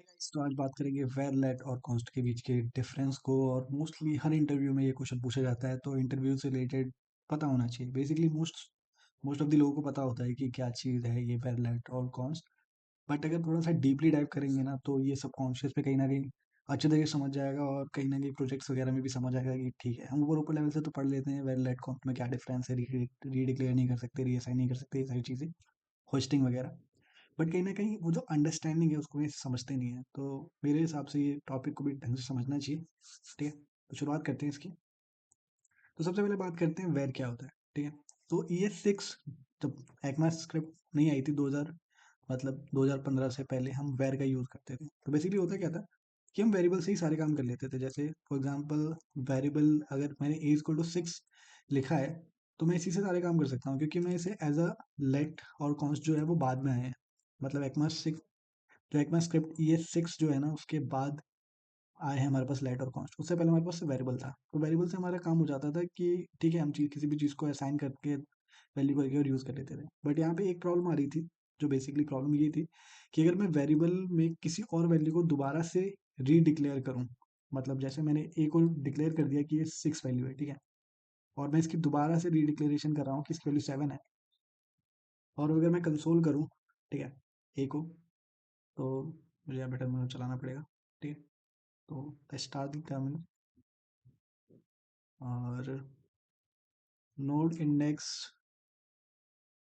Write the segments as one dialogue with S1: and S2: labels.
S1: Hi guys, तो आज बात करेंगे वेर लेट और कॉन्स्ट के बीच के डिफरेंस को। और मोस्टली हर इंटरव्यू में ये क्वेश्चन पूछा जाता है, तो इंटरव्यू से रिलेटेड पता होना चाहिए। Basically most most of the लोगों को पता होता है कि क्या चीज़ है ये वेर लेट और कॉन्स्ट। बट अगर थोड़ा सा डीपली डाइव करेंगे ना, तो ये सब कॉन्शियस पे कहीं ना कहीं अच्छे तरीके से समझ जाएगा, और कहीं ना कहीं प्रोजेक्ट्स वगैरह में भी समझ आएगा कि ठीक है, हम ऊपर ऊपर लेवल से तो पढ़ लेते हैं वेर लेट कॉन्स्ट में क्या डिफरेंस है, रीडिक्लेयर नहीं कर सकते, रीअसाइन नहीं कर सकते, ये सारी चीज़ें, होस्टिंग वगैरह। बट कहीं न कहीं वो जो अंडरस्टैंडिंग है उसको ये समझते नहीं है। तो मेरे हिसाब से ये टॉपिक को भी ढंग से समझना चाहिए। ठीक है? तो शुरुआत करते हैं इसकी। तो सबसे पहले बात करते हैं वेर क्या होता है। ठीक है? तो ES6 जब ECMAScript नहीं आई थी 2000, मतलब 2015 से पहले हम वेर का यूज़ करते थे। तो बेसिकली होता क्या था कि हम वेरिएबल से ही सारे काम कर लेते थे। जैसे फॉर एग्जांपल, वेरिएबल अगर मैंने a इक्वल टू 6 लिखा है, तो मैं इसी से सारे काम कर सकता हूँ, क्योंकि मैं इसे एज अ लेट और कॉन्स्ट जो है वो बाद में आए हैं। मतलब ECMAScript ES6 जो है ना, उसके बाद आए हैं हमारे पास लेट और कॉन्स्ट। उससे पहले हमारे पास वेरिएबल था। तो वेरिएबल से हमारा काम हो जाता था कि ठीक है, हम किसी भी चीज़ को असाइन करके वैल्यू करके और यूज़ कर लेते थे। बट यहाँ पे एक प्रॉब्लम आ रही थी। जो बेसिकली प्रॉब्लम ये थी कि अगर मैं वेरिएबल में किसी और वैल्यू को दोबारा से रीडिक्लेयर करूँ, मतलब जैसे मैंने ए को डिक्लेयर कर दिया कि ये 6 वैल्यू है, ठीक है, और मैं इसकी दोबारा से रीडिक्लेरेशन कर रहा हूँ कि इसकी वैल्यू 7 है, और अगर मैं कंसोल करूँ, ठीक है, ए को, तो मुझे यहाँ बेटर में चलाना पड़ेगा। ठीक है? तो स्टार्ट द टर्मिनल और नोड इंडेक्स,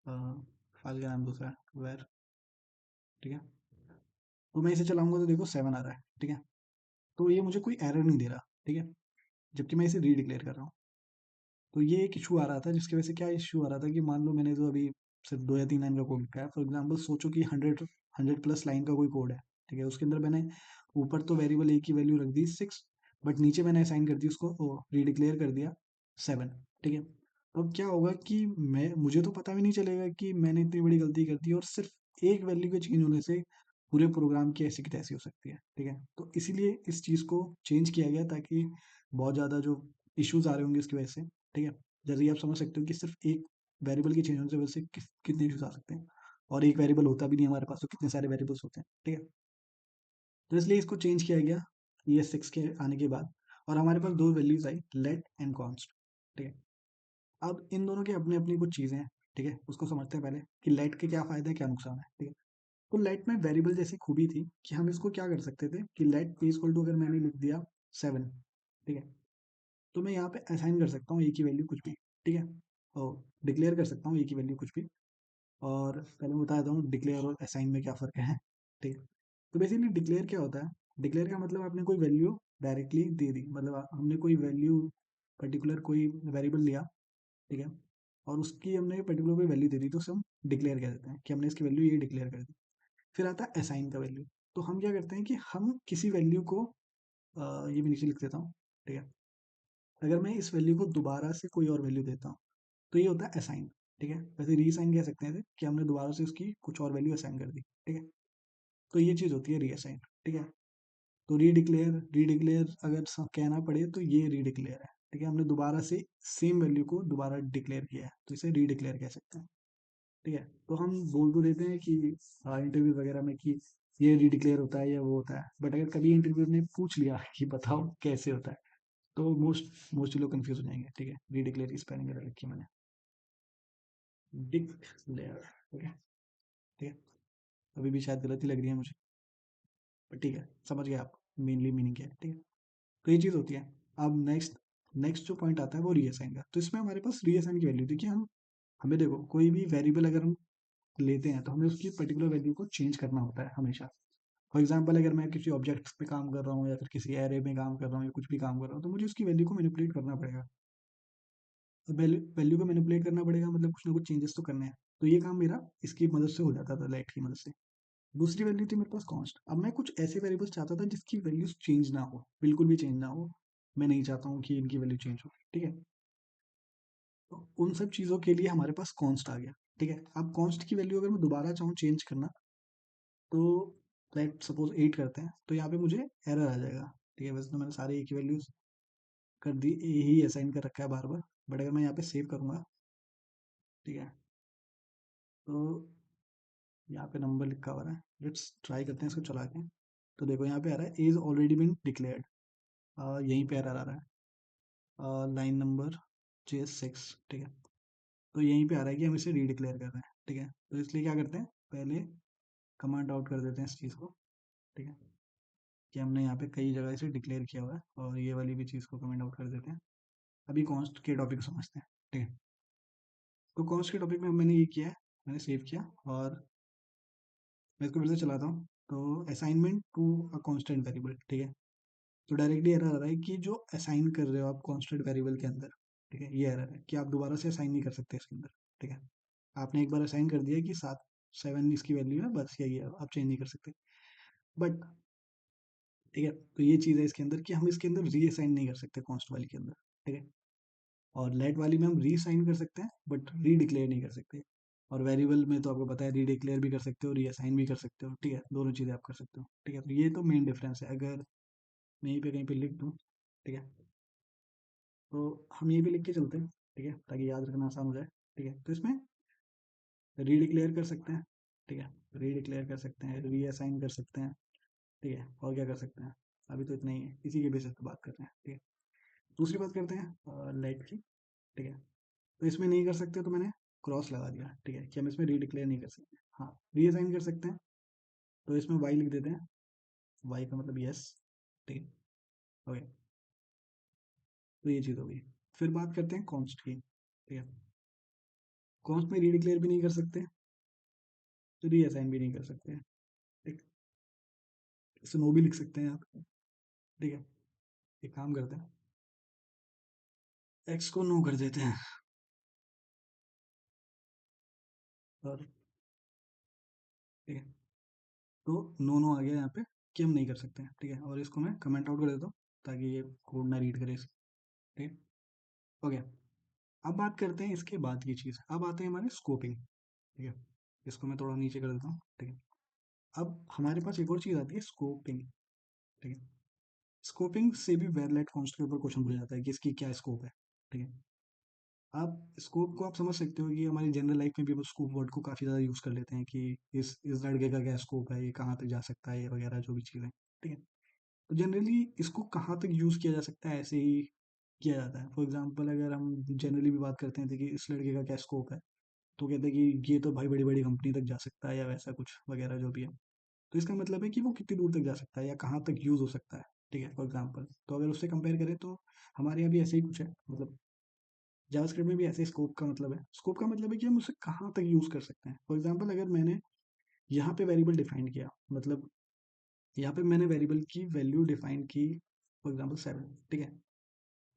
S1: फाइल का नाम दूसरा है वेर। ठीक है? तो मैं इसे चलाऊंगा तो देखो 7 आ रहा है। ठीक है? तो ये मुझे कोई एरर नहीं दे रहा। ठीक है? जबकि मैं इसे रीडिक्लेयर कर रहा हूँ। तो ये एक इशू आ रहा था, जिसकी वजह से क्या इशू आ रहा था कि मान लो मैंने जो अभी सिर्फ 2 या 3 लाइन का कोड लिखा है, फॉर एग्जाम्पल सोचो कि 100 प्लस लाइन का कोई कोड है। ठीक है? उसके अंदर मैंने ऊपर तो वेरिएबल ए की वैल्यू रख दी 6, बट नीचे मैंने असाइन कर दी उसको, रीडिक्लेयर कर दिया 7। ठीक है? तो अब क्या होगा कि मुझे तो पता भी नहीं चलेगा कि मैंने इतनी बड़ी गलती कर दी, और सिर्फ एक वैल्यू के चेंज होने से पूरे प्रोग्राम की ऐसी की तैसी हो सकती है। ठीक है? तो इसीलिए इस चीज़ को चेंज किया गया, ताकि बहुत ज़्यादा जो इश्यूज आ रहे होंगे इसकी वजह से। ठीक है? जैसे कि आप समझ सकते हो कि सिर्फ एक वेरिएबल के चेंज होने से वजह से कितने इश्यूज आ सकते हैं, और एक वेरिएबल होता भी नहीं हमारे पास, तो कितने सारे वेरिएबल्स होते हैं। ठीक है? तो इसलिए इसको चेंज किया गया ES6 के आने के बाद, और हमारे पास दो वैल्यूज आई, लेट एंड कॉन्स्ट। ठीक है? अब इन दोनों की अपनी अपनी कुछ चीज़ें हैं। ठीक है? उसको समझते हैं पहले कि लेट के क्या फ़ायदे हैं, क्या नुकसान है। ठीक है? तो लेट में वेरिएबल जैसी खूबी थी कि हम इसको क्या कर सकते थे कि लेट इज इक्वल टू, अगर मैंने लिख दिया 7, ठीक है, तो मैं यहाँ पे असाइन कर सकता हूँ ए की वैल्यू कुछ भी। ठीक है? और डिक्लेयर कर सकता हूँ ए की वैल्यू कुछ भी। और पहले मैं बता देता हूँ डिक्लेयर और असाइन में क्या फ़र्क है। ठीक है? तो बेसिकली डिक्लेयर क्या होता है? डिक्लेयर का मतलब आपने कोई वैल्यू डायरेक्टली दे दी, मतलब हमने कोई वैल्यू, पर्टिकुलर कोई वेरिएबल लिया, ठीक है, और उसकी हमने पर्टिकुलर कोई वैल्यू दे दी, तो उसे हम डिक्लेयर कह देते हैं कि हमने इसकी वैल्यू ये डिक्लेयर कर दी। फिर आता है असाइन का वैल्यू। तो हम क्या करते हैं कि हम किसी वैल्यू को, ये भी नीचे लिख देता हूँ। ठीक है? अगर मैं इस वैल्यू को दोबारा से कोई और वैल्यू देता हूँ, तो ये होता है असाइन। ठीक है? वैसे रीअसाइन कह सकते हैं इसे, कि हमने दोबारा से उसकी कुछ और वैल्यू असाइन कर दी। ठीक है? तो ये चीज़ होती है रीअसाइन। ठीक है? तो रीडिक्लेयर, रीडिक्लेयर अगर कहना पड़े तो ये रीडिक्लेयर है। ठीक है? हमने दोबारा से सेम वैल्यू को दोबारा डिक्लेयर किया है, तो इसे रीडिक्लेयर कह सकते हैं। ठीक है? तो हम बोल तो देते हैं कि इंटरव्यू वगैरह में कि ये रीडिक्लेयर होता है या वो होता है, बट अगर कभी इंटरव्यू ने पूछ लिया कि बताओ कैसे होता है, तो मोस्टली लोग कंफ्यूज हो जाएंगे। ठीक है? रीडिक्लेयर की स्पेलिंग गलत लिखी है मैंने, डिक्लेयर। ठीक है? ठीक है? अभी भी शायद गलती लग रही है मुझे, पर ठीक है, समझ गए आप मेनली मीनिंग क्या है। ठीक है? तो ये चीज़ होती है। अब नेक्स्ट नेक्स्ट जो पॉइंट आता है वो रीअसाइन का। तो इसमें हमारे पास रीअसाइन की वैल्यू थी कि हम, हमें देखो कोई भी वेरिएबल अगर हम लेते हैं, तो हमें उसकी पर्टिकुलर वैल्यू को चेंज करना होता है हमेशा। फॉर एग्जाम्पल, अगर मैं किसी ऑब्जेक्ट पे काम कर रहा हूँ, या फिर किसी एरे में काम कर रहा हूँ, या कुछ भी काम कर रहा हूँ, तो मुझे उसकी वैल्यू को मैनिपुलेट करना पड़ेगा। वैल्यू वैल्यू को मैनिपुलेट करना पड़ेगा, मतलब कुछ ना कुछ चेंजेस तो करने हैं। तो ये काम मेरा इसकी मदद से हो जाता था, लाइट की मदद से। दूसरी वैल्यू थी मेरे पास कॉन्स्ट। अब मैं कुछ ऐसे वेरिएबल्स चाहता था जिसकी वैल्यूज चेंज ना हो, बिल्कुल भी चेंज ना हो। मैं नहीं चाहता हूँ कि इनकी वैल्यू चेंज हो। ठीक है? तो उन सब चीज़ों के लिए हमारे पास कॉन्स्ट आ गया। ठीक है? अब कॉन्स्ट की वैल्यू अगर मैं दोबारा चाहूँ चेंज करना, तो लेट सपोज 8 करते हैं, तो यहाँ पे मुझे एरर आ जाएगा। ठीक है? वैसे तो मैंने सारे एक ही वैल्यूज कर दी, ए ही असाइन कर रखा है बार बार, बट अगर मैं यहाँ पे सेव करूँगा, ठीक है, तो यहाँ पे नंबर लिखा हुआ है। लेट्स ट्राई करते हैं इसको चला के। तो देखो यहाँ पे आ रहा है इज ऑलरेडी बीन डिक्लेयर्ड, यहीं पे एरर आ रहा है, लाइन नंबर J6, ठीक है। तो यहीं पे आ रहा है कि हम इसे रीडिक्लेयर कर रहे हैं, ठीक है। तो इसलिए क्या करते हैं, पहले कमांड आउट कर देते हैं इस चीज़ को, ठीक है, कि हमने यहाँ पे कई जगह इसे डिक्लेयर किया हुआ है, और ये वाली भी चीज़ को कमेंट आउट कर देते हैं। अभी कॉन्स्ट के टॉपिक को समझते हैं, ठीक है। तो कॉन्स्ट के टॉपिक में मैंने ये किया है, मैंने सेव किया, और मैं इसको फिर से चलाता हूँ। तो assignment to a constant variable, ठीक है। तो डायरेक्टली एरर आ रहा है कि जो असाइन कर रहे हो आप कांस्टेंट वेरिएबल के अंदर, ठीक है, ये एरर है कि आप दोबारा से असाइन नहीं कर सकते इसके अंदर, ठीक है। आपने एक बार असाइन कर दिया कि 7 7 इसकी वैल्यू है, बस यही है, आप चेंज नहीं कर सकते। बट ठीक है, तो ये चीज़ है इसके अंदर कि हम इसके अंदर रीअसाइन नहीं कर सकते कॉन्स्ट वाली के अंदर, ठीक है। और लेट वाली में हम रीअसाइन कर सकते हैं, बट रीडिक्लेयर नहीं कर सकते। और वेरिएबल में तो आपको पता है रीडिक्लेयर भी कर सकते हो, रीअसाइन भी कर सकते हो, ठीक है, दोनों चीज़ें आप कर सकते हो, ठीक है। तो ये तो मेन डिफरेंस है। अगर मैं यहीं पे कहीं पे लिख दूँ, ठीक है, तो हम यहीं पे लिख के चलते हैं, ठीक है, ताकि याद रखना आसान हो जाए, ठीक है। तो इसमें रीडिक्लेयर कर सकते हैं, ठीक है, रीडिक्लेयर कर सकते हैं, रीअसाइन कर सकते हैं, ठीक है, और क्या कर सकते हैं। अभी तो इतना ही है, इसी के बेसिस पे बात करते हैं, ठीक है। दूसरी बात करते हैं लेट की, ठीक है। तो इसमें नहीं कर सकते, तो मैंने क्रॉस लगा दिया, ठीक है, कि हम इसमें रीडिक्लेयर नहीं कर सकते। हाँ, रीअसाइन कर सकते हैं, तो इसमें वाई लिख देते हैं, वाई का मतलब यस, ठीक है, ओके। तो ये चीज़ हो गई। फिर बात करते हैं कॉन्स्ट की, ठीक है। कॉन्स्ट में रीडिक्लेयर भी नहीं कर सकते, तो रीअसाइन भी नहीं कर सकते, ठीक। इसे नो भी लिख सकते हैं आप, ठीक है। एक काम करते हैं, एक्स को नो कर देते हैं, और ठीक है, तो नो नो आ गया यहाँ पे कि हम नहीं कर सकते हैं, ठीक है। और इसको मैं कमेंट आउट कर देता हूँ, ताकि ये कोड ना रीड करे इसे, ठीक है, ओके। अब बात करते हैं इसके बाद की चीज़, अब आते हैं हमारे स्कोपिंग, ठीक है। इसको मैं थोड़ा नीचे कर देता हूँ, ठीक है। अब हमारे पास एक और चीज़ आती है, स्कोपिंग, ठीक है। स्कोपिंग से भी वेरलेट कॉन्स्ट के ऊपर क्वेश्चन पूछा जाता है कि इसकी क्या स्कोप है, ठीक है। आप स्कोप को आप समझ सकते हो कि हमारी जनरल लाइफ में भी हम स्कोप वर्ड को काफ़ी ज़्यादा यूज़ कर लेते हैं कि इस लड़के का क्या स्कोप है, ये कहाँ तक जा सकता है, ये वगैरह जो भी चीज़ें, ठीक है। तो जनरली इसको कहाँ तक यूज़ किया जा सकता है, ऐसे ही किया जाता है। फॉर एग्जांपल अगर हम जनरली भी बात करते हैं तो कि इस लड़के का क्या स्कोप है, तो कहते हैं कि ये तो भाई बड़ी बड़ी कंपनी तक जा सकता है, या वैसा कुछ वगैरह जो भी है। तो इसका मतलब है कि वो कितनी दूर तक जा सकता है या कहाँ तक यूज़ हो सकता है, ठीक है, फॉर एग्जांपल। तो अगर उससे कंपेयर करें तो हमारे यहाँ भी ऐसे ही कुछ है, मतलब जावास्क्रिप्ट में भी ऐसे स्कोप का मतलब है। स्कोप का मतलब है कि हम उसे कहाँ तक यूज़ कर सकते हैं। फॉर एग्जांपल अगर मैंने यहाँ पे वेरिएबल डिफाइन किया, मतलब यहाँ पे मैंने वेरिएबल की वैल्यू डिफाइन की, फॉर एग्जांपल 7, ठीक है।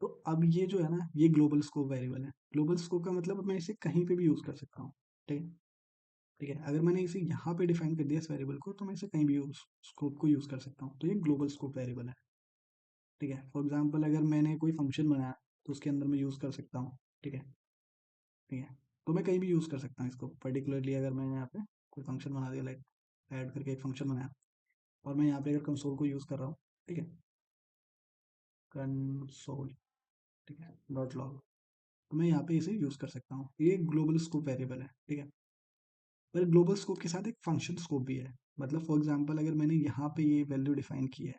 S1: तो अब ये जो है ना, ये ग्लोबल स्कोप वेरिएबल है। ग्लोबल स्कोप का मतलब मैं इसे कहीं पे भी यूज़ कर सकता हूँ, ठीक है। ठीक है, अगर मैंने इसे यहाँ पे डिफाइन कर दिया इस वेरिएबल को, तो मैं इसे कहीं भी यूज स्कोप को यूज़ कर सकता हूँ। तो ये ग्लोबल स्कोप वेरिएबल है, ठीक है। फॉर एग्जांपल अगर मैंने कोई फंक्शन बनाया, तो उसके अंदर मैं यूज़ कर सकता हूँ, ठीक है, ठीक है। तो मैं कहीं भी यूज़ कर सकता हूँ इसको। पर्टिकुलरली अगर मैंने यहाँ पे कोई फंक्शन बना दिया, लाइक ऐड करके एक फंक्शन बनाया, और मैं यहाँ पे अगर कंसोल को यूज़ कर रहा हूँ, ठीक है, कंसोल, ठीक है, डॉट लॉग, तो मैं यहाँ पे इसे यूज़ कर सकता हूँ। ये ग्लोबल स्कोप वेरिएबल है, ठीक है। पर ग्लोबल स्कोप के साथ एक फंक्शन स्कोप भी है। मतलब फॉर एग्जांपल अगर मैंने यहाँ पे ये वैल्यू डिफाइन की है,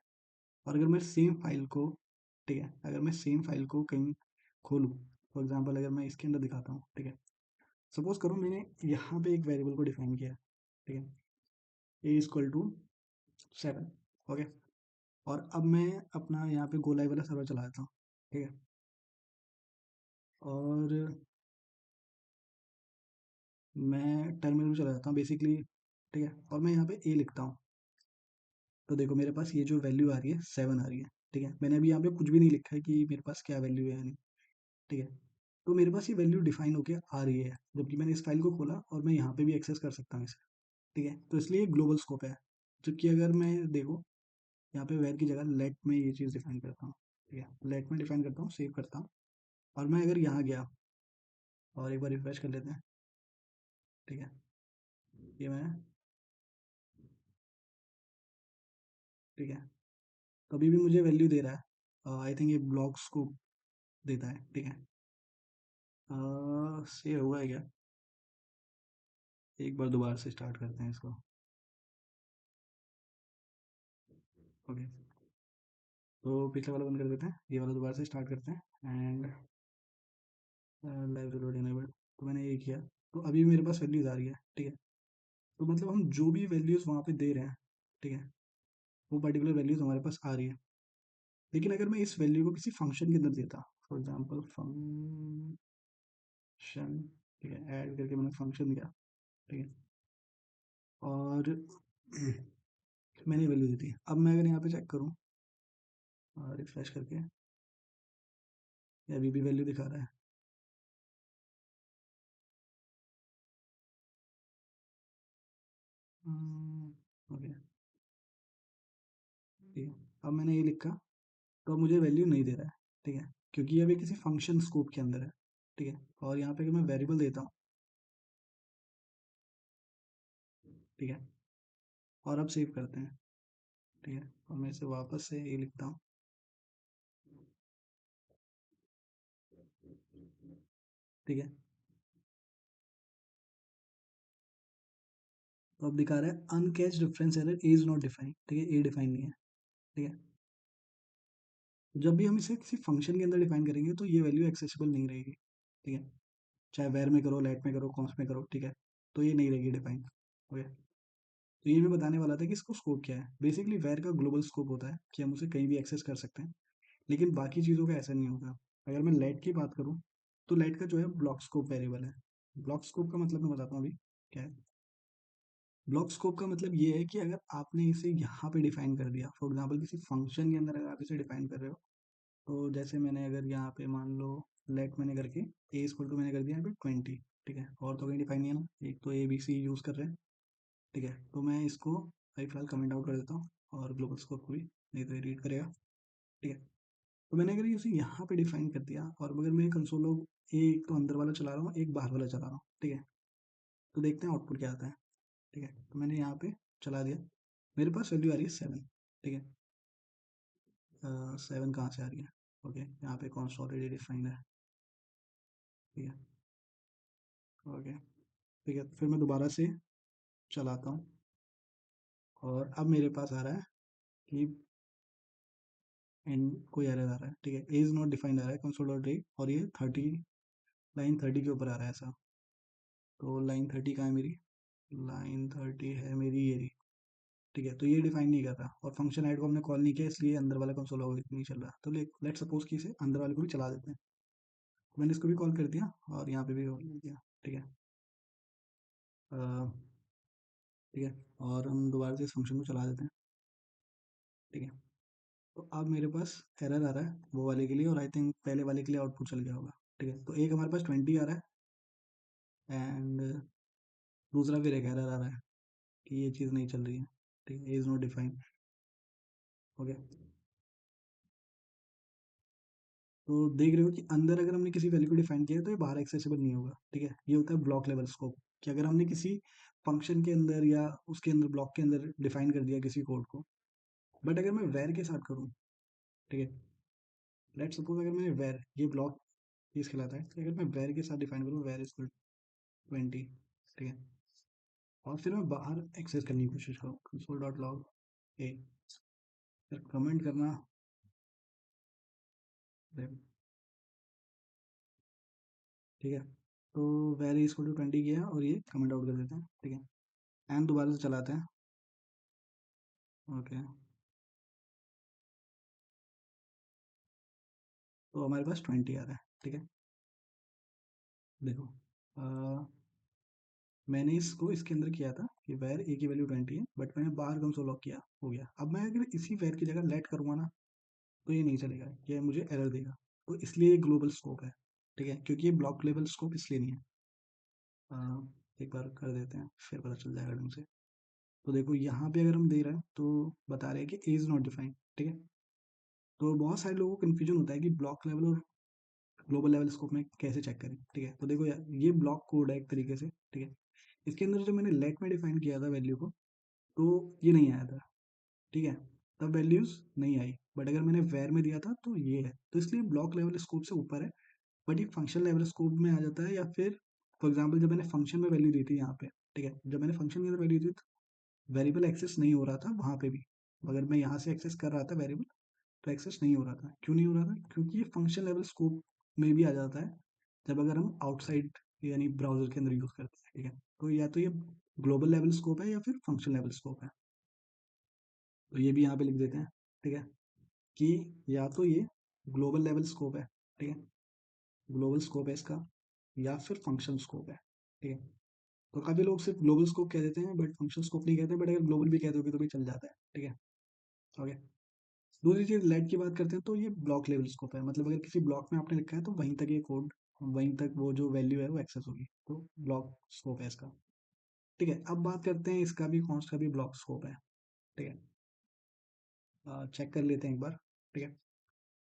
S1: और अगर मैं सेम फाइल को, ठीक है, अगर मैं सेम फाइल को कहीं खोलूँ, फॉर एग्जांपल अगर मैं इसके अंदर दिखाता हूँ, ठीक है। सपोज करो मैंने यहाँ पे एक वेरिएबल को डिफाइन किया, ठीक है, ए इक्वल टू 7, ओके। और अब मैं अपना यहाँ पे गोलाई वाला सर्वर चला देता हूँ, ठीक है। और मैं टर्मिनल में चला जाता हूँ बेसिकली, ठीक है, और मैं यहाँ पे ए लिखता हूँ। तो देखो मेरे पास ये जो वैल्यू आ रही है 7 आ रही है, ठीक है। मैंने अभी यहाँ पे कुछ भी नहीं लिखा है कि मेरे पास क्या वैल्यू है या नहीं, ठीक है। तो मेरे पास ये वैल्यू डिफाइन होके आ रही है, जबकि मैंने इस फाइल को खोला और मैं यहाँ पे भी एक्सेस कर सकता हूँ इसे, ठीक है। तो इसलिए ग्लोबल स्कोप है। जबकि अगर मैं देखो यहाँ पे वेर की जगह लेट में ये चीज़ डिफाइन करता हूँ, ठीक है, लेट में डिफाइन करता हूँ, सेव करता हूँ, और मैं अगर यहाँ गया और एक बार रिफ्रेश कर लेते हैं, ठीक है, ये मैं, ठीक है, तो अभी भी मुझे वैल्यू दे रहा है। आई थिंक ये ब्लॉक्स को देता है, ठीक है। सेव हुआ है क्या, एक बार दोबारा से स्टार्ट करते हैं इसको। ओके, तो पिछले वाला बंद कर देते हैं, ये वाला दोबारा से स्टार्ट करते हैं एंड लाइव रिलोड इनेबल। तो मैंने ये किया, तो अभी मेरे पास वैल्यूज आ रही है, ठीक है। तो मतलब हम जो भी वैल्यूज वहाँ पे दे रहे हैं, ठीक है, वो पर्टिकुलर वैल्यूज हमारे पास आ रही है। लेकिन अगर मैं इस वैल्यू को किसी फंक्शन के अंदर देता, फॉर एग्जांपल फंक्शन, ठीक है, ऐड करके मैंने फंक्शन दिया, ठीक है, और मैंने वैल्यू दी थी। अब मैं अगर यहाँ पे चेक करूँ रिफ्रेश करके, ये अभी भी वैल्यू दिखा रहा है। ओके, ठीक है, अब मैंने ये लिखा, तो अब मुझे वैल्यू नहीं दे रहा है, ठीक है, क्योंकि ये अभी किसी फंक्शन स्कोप के अंदर है, ठीक है। और यहाँ पे अगर मैं वेरिएबल देता हूँ, ठीक है, और अब सेव करते हैं, ठीक है, और मैं इसे वापस से ये लिखता हूँ, ठीक है। तो अब दिखा रहा है uncaught reference error is not defined, ठीक है, ए डिफाइन नहीं है, ठीक है। जब भी हम इसे किसी फंक्शन के अंदर डिफाइन करेंगे तो ये वैल्यू एक्सेसिबल नहीं रहेगी, ठीक है, चाहे वेर में करो, लेट में करो, कॉन्स्ट में करो, ठीक है, तो ये नहीं रहेगी डिफाइन। ओके, तो ये मैं बताने वाला था कि इसको स्कोप क्या है। बेसिकली वेर का ग्लोबल स्कोप होता है कि हम उसे कहीं भी एक्सेस कर सकते हैं, लेकिन बाकी चीज़ों का ऐसा नहीं होगा। अगर मैं लेट की बात करूँ, तो लेट का जो है ब्लॉक स्कोप वेरिएबल है। ब्लॉक स्कोप का मतलब मैं बताता हूँ अभी क्या है। ब्लॉक स्कोप का मतलब ये है कि अगर आपने इसे यहाँ पे डिफाइन कर दिया, फॉर एग्जांपल किसी फंक्शन के अंदर अगर आप इसे डिफाइन कर रहे हो, तो जैसे मैंने अगर यहाँ पे मान लो लेट मैंने करके ए इक्वल टू मैंने कर दिया यहाँ पे 20, ठीक है, और तो कहीं डिफाइन नहीं है ना, एक तो ए बी सी यूज़ कर रहे हैं, ठीक है। तो मैं इसको भाई फिलहाल कमेंट आउट कर देता हूँ, और ग्लोबल स्कोप को भी, नहीं तो ये रीड करेगा, ठीक है। तो मैंने अगर इसे यहाँ पे डिफाइन कर दिया, और अगर मैं कंसोल लॉग एक तो अंदर वाला चला रहा हूँ, एक बाहर वाला चला रहा हूँ, ठीक है, तो देखते हैं आउटपुट क्या आता है, ठीक है। तो मैंने यहाँ पे चला दिया, मेरे पास वैल्यू आ रही है 7, ठीक है। 7 कहाँ से आ रही है, ओके, यहाँ पे कौन सा ऑलरेडी डिफाइंड है, ठीक है, ओके, ठीक है। फिर मैं दोबारा से चलाता हूँ, और अब मेरे पास आ रहा है कि एंड कोई एरर आ रहा है, ठीक है, इज नॉट डिफाइंड आ रहा है कंसोल डॉट रीड, और ये 30, लाइन 30 के ऊपर आ रहा है ऐसा। तो लाइन 30 कहाँ है मेरी, लाइन 30 है मेरी ये रही, ठीक है। तो ये डिफाइन नहीं कर रहा, और फंक्शन ऐड को हमने कॉल नहीं किया, इसलिए अंदर वाला कंसोल लॉग नहीं चल रहा। तो लेट सपोज कि इसे अंदर वाले को भी चला देते हैं। तो मैंने इसको भी कॉल कर दिया, और यहाँ पे भी कॉल कर दिया, ठीक है, अ, ठीक है, और हम दोबारा से इस फंक्शन को चला देते हैं, ठीक है। तो अब मेरे पास एरर आ रहा है वो वाले के लिए, और आई थिंक पहले वाले के लिए आउटपुट चल गया होगा, ठीक है। तो एक हमारे पास 20 आ रहा है, एंड दूसरा फिर एक एरर आ रहा है कि ये चीज़ नहीं चल रही है, ठीक है, इज नॉट डिफाइंड, ओके। तो देख रहे हो कि अंदर अगर हमने किसी वैल्यू को डिफाइन किया है तो ये बाहर एक्सेसिबल नहीं होगा, ठीक है। ये होता है ब्लॉक लेवल स्कोप, कि अगर हमने किसी फंक्शन के अंदर या उसके अंदर ब्लॉक के अंदर डिफाइन कर दिया किसी कोड को, बट अगर मैं वेर के साथ करूँ, ठीक है, लेट सपोज अगर मैंने वेर, ये ब्लॉक चीज़ कहलाता है, तो अगर मैं वेर के साथ डिफाइन करूँ वेर इज 20, ठीक है, और फिर मैं बाहर एक्सेस करने की कोशिश करूँ कंसोल डॉट लॉग ए, फिर कमेंट करना, ठीक है। तो वेर इज 20 किया, और ये कमेंट आउट कर देते हैं, ठीक है, एंड दोबारा से चलाते हैं, ओके। तो हमारे पास 20 आ रहा है, ठीक है। देखो, अ, मैंने इसको इसके अंदर किया था कि वैर ए की वैल्यू 20 है, बट मैंने बाहर कंसोल लॉक किया, हो गया। अब मैं अगर इसी वैर की जगह लेट करूँगा ना, तो ये नहीं चलेगा, ये मुझे एरर देगा। तो इसलिए ये ग्लोबल स्कोप है, ठीक है, क्योंकि ये ब्लॉक लेवल स्कोप इसलिए नहीं है। अ, एक बार कर देते हैं, फिर पता चल जाएगा ढंग से। तो देखो यहाँ पे अगर हम दे रहे हैं तो बता रहे हैं कि इज नॉट डिफाइंड, ठीक है। तो बहुत सारे लोगों को कन्फ्यूजन होता है कि ब्लॉक लेवल और ग्लोबल लेवल स्कोप में कैसे चेक करें, ठीक है। तो देखो यार, ये ब्लॉक कोड है एक तरीके से, ठीक है। इसके अंदर जो मैंने लेट में डिफाइन किया था वैल्यू को, तो ये नहीं आया था, ठीक है, तब वैल्यूज नहीं आई। बट अगर मैंने वेर में दिया था तो ये है, तो इसलिए ब्लॉक लेवल स्कोप से ऊपर है। बट ये फंक्शन लेवल स्कोप में आ जाता है, या फिर फॉर एग्जाम्पल जब मैंने फंक्शन में वैल्यू दी थी यहाँ पे, ठीक है, जब मैंने फंक्शन के अंदर वैल्यू दी तो वेरिएबल एक्सेस नहीं हो रहा था वहाँ पे भी, अगर मैं यहाँ से एक्सेस कर रहा था वेरिएबल, तो एक्सेस नहीं हो रहा था। क्यों नहीं हो रहा था? क्योंकि ये फंक्शन लेवल स्कोप में भी आ जाता है जब अगर हम आउटसाइड यानी ब्राउजर के अंदर यूज़ करते हैं, ठीक है। तो या तो ये ग्लोबल लेवल स्कोप है या फिर फंक्शन लेवल स्कोप है। तो ये भी यहाँ पे लिख देते हैं, ठीक है, कि या तो ये ग्लोबल लेवल स्कोप है, ठीक है, ग्लोबल स्कोप है इसका, या फिर फंक्शन स्कोप है, ठीक है। तो काफ़ी लोग सिर्फ ग्लोबल स्कोप कह देते हैं बट फंक्शन स्कोप नहीं कहते, बट अगर ग्लोबल भी कह दोगे तो भी चल जाता है, ठीक है। ओके। दूसरी चीज़ लेट की बात करते हैं, तो ये ब्लॉक लेवल स्कोप है, मतलब अगर किसी ब्लॉक में आपने लिखा है तो वहीं तक ये कोड, वहीं तक वो जो वैल्यू है वो एक्सेस होगी, तो ब्लॉक स्कोप है इसका, ठीक है। अब बात करते हैं इसका भी, कॉन्स्ट का भी ब्लॉक स्कोप है, ठीक है। चेक कर लेते हैं एक बार, ठीक है।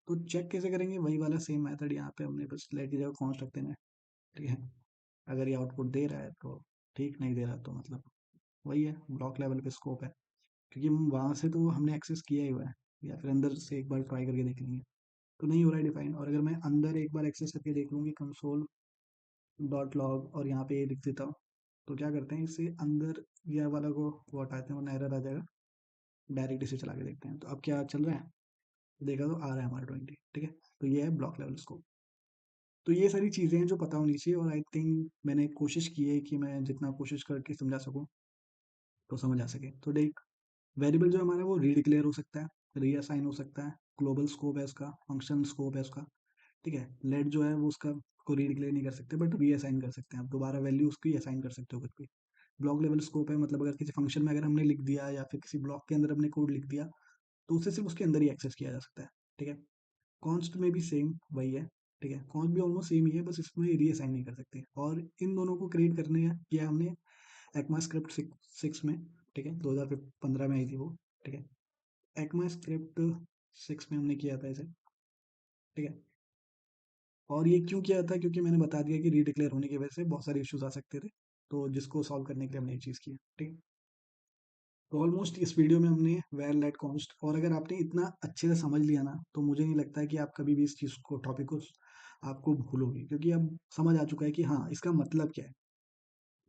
S1: तो चेक कैसे करेंगे? वही वाला सेम मेथड यहाँ पे हमने बस लेट की जगह कॉन्स्ट रख देना है, ठीक है। अगर ये आउटपुट दे रहा है तो ठीक, नहीं दे रहा तो मतलब वही है, ब्लॉक लेवल पे स्कोप है, क्योंकि वहाँ से तो हमने एक्सेस किया ही हुआ है, या फिर अंदर से एक बार ट्राई करके देख लेंगे तो नहीं हो रहा है डिफाइन। और अगर मैं अंदर एक बार एक्सेस करके देख लूँगी कंसोल डॉट लॉग और यहाँ पे ये लिख देता हूँ, तो क्या करते हैं, इससे अंदर यह वाला को वो हटाते हैं वरना एरर आ जाएगा। डायरेक्ट इसे चला के देखते हैं, तो अब क्या चल रहा है, देखा तो आ रहा है हमारा 20, ठीक है। तो ये है ब्लॉक लेवल स्कोप। तो ये सारी चीज़ें हैं जो पता होनी चाहिए, और आई थिंक मैंने कोशिश की है कि मैं जितना कोशिश करके समझा सकूँ तो समझ आ सके। तो देख, वेरिएबल जो हमारा वो रीडिक्लेयर हो सकता है, रीअसाइन हो सकता है, ग्लोबल स्कोप है उसका, फंक्शन स्कोप है उसका, ठीक है। लेट जो है वो उसका को रीडिक्लेयर नहीं कर सकते बट रीअसाइन कर सकते हैं, आप दोबारा वैल्यू उसकी असाइन कर सकते हो कुछ भी। ब्लॉक लेवल स्कोप है, मतलब अगर किसी फंक्शन में अगर हमने लिख दिया या फिर किसी ब्लॉक के अंदर हमने कोड लिख दिया तो उसे सिर्फ उसके अंदर ही एक्सेस किया जा सकता है, ठीक है। कॉन्स्ट में भी सेम वही है, ठीक है, कॉन्स्ट भी ऑलमोस्ट सेम ही है, बस इसमें रीअसाइन नहीं कर सकते। और इन दोनों को क्रिएट करने किया हमने एक्मा स्क्रिप्ट 6 में, ठीक है, 2015 में आई थी वो, ठीक है। एक्मा स्क्रिप्ट 6 में हमने किया था इसे, ठीक है। और ये क्यों किया था, क्योंकि मैंने बता दिया कि रीडिक्लेयर होने की वजह से बहुत सारे इश्यूज आ सकते थे, तो जिसको सॉल्व करने के लिए हमने ये चीज़ की है, ठीक है। तो ऑलमोस्ट इस वीडियो में हमने वेर लेट कॉन्स्ट, और अगर आपने इतना अच्छे से समझ लिया ना तो मुझे नहीं लगता है कि आप कभी भी इस चीज़ को, टॉपिक को आपको भूलोगे, क्योंकि अब समझ आ चुका है कि हाँ इसका मतलब क्या है।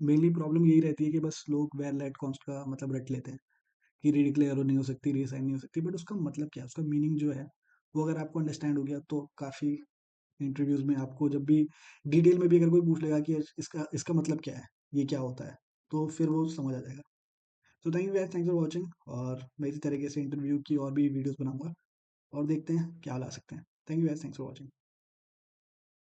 S1: मेनली प्रॉब्लम यही रहती है कि बस लोग वेर लेट कॉन्स्ट का मतलब रट लेते हैं कि रीडिक्लेयर नहीं हो सकती, रीअसाइन नहीं हो सकती, बट उसका मतलब क्या है, उसका मीनिंग जो है वो अगर आपको अंडरस्टैंड हो गया तो काफ़ी इंटरव्यूज में आपको जब भी डिटेल में भी अगर कोई पूछ लेगा कि इसका इसका मतलब क्या है, ये क्या होता है, तो फिर वो समझ आ जाएगा। तो thank you guys, thanks for watching, और मैं इसी तरीके से इंटरव्यू की और भी वीडियोस बनाऊंगा और देखते हैं क्या ला सकते हैं। Thank you guys, thanks for watching.